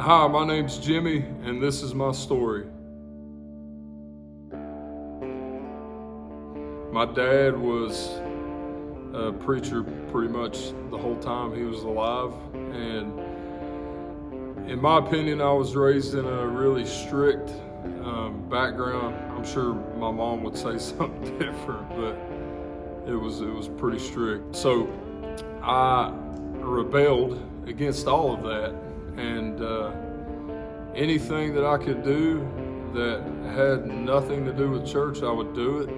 Hi, my name's Jimmy, and this is my story. My dad was a preacher pretty much the whole time he was alive, and in my opinion, I was raised in a really strict background. I'm sure my mom would say something different, but it was pretty strict. So I rebelled against all of that, and anything that I could do that had nothing to do with church, I would do it.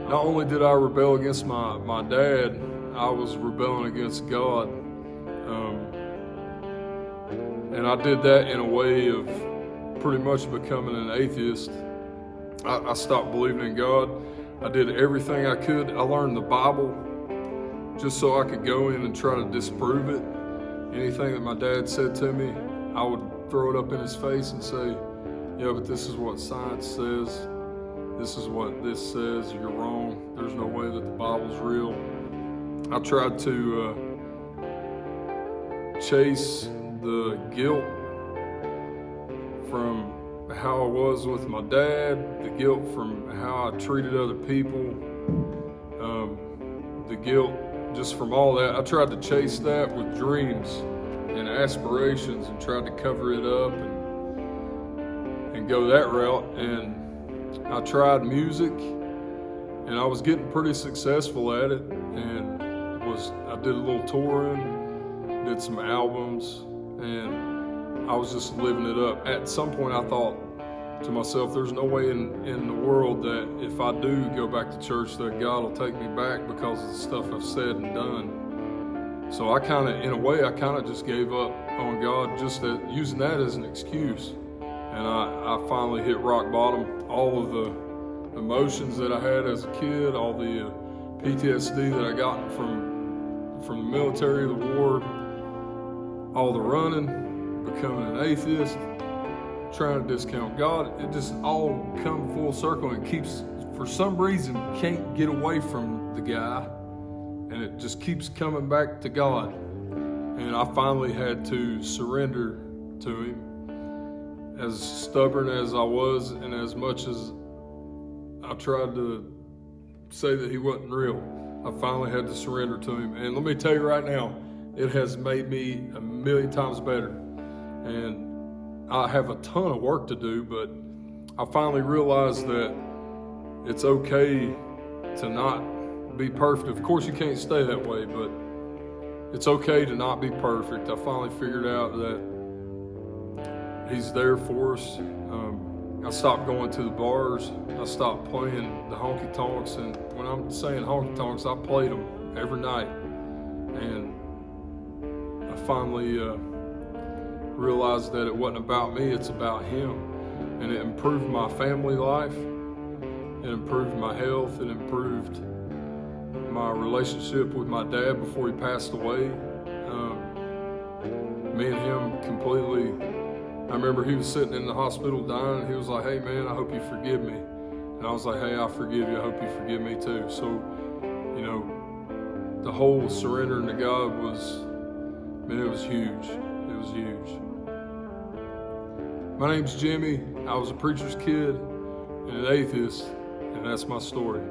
Not only did I rebel against my dad, I was rebelling against God. And I did that in a way of pretty much becoming an atheist. I stopped believing in God. I did everything I could. I learned the Bible just so I could go in and try to disprove it. Anything that my dad said to me, I would throw it up in his face and say, yeah, but this is what science says. This is what this says. You're wrong. There's no way that the Bible's real. I tried to chase the guilt from how I was with my dad, the guilt from how I treated other people, the guilt just from all that. I tried to chase that with dreams and aspirations and tried to cover it up and go that route. And I tried music, and I was getting pretty successful at it, and I did a little touring, did some albums, and I was just living it up. At some point I thought to myself, there's no way in the world that if I do go back to church that God will take me back because of the stuff I've said and done. So in a way, I just gave up on God, just using that as an excuse. And I finally hit rock bottom. All of the emotions that I had as a kid, all the PTSD that I got from the military, the war, all the running, becoming an atheist, trying to discount God, it just all come full circle, and keeps, for some reason, can't get away from the guy, and it just keeps coming back to God. And I finally had to surrender to him. As stubborn as I was, and as much as I tried to say that he wasn't real, I finally had to surrender to him. And let me tell you right now, it has made me a million times better. And I have a ton of work to do, but I finally realized that it's okay to not be perfect. Of course, you can't stay that way, but it's okay to not be perfect. I finally figured out that he's there for us. I stopped going to the bars. I stopped playing the honky tonks, and when I'm saying honky tonks, I played them every night. And I finally realized that it wasn't about me, it's about him. And it improved my family life, it improved my health, it improved my relationship with my dad before he passed away. Me and him completely, I remember he was sitting in the hospital dying, and he was like, hey man, I hope you forgive me. And I was like, hey, I forgive you, I hope you forgive me too. So, you know, the whole surrendering to God was, man, it was huge. It was huge. My name's Jimmy. I was a preacher's kid and an atheist, and that's my story.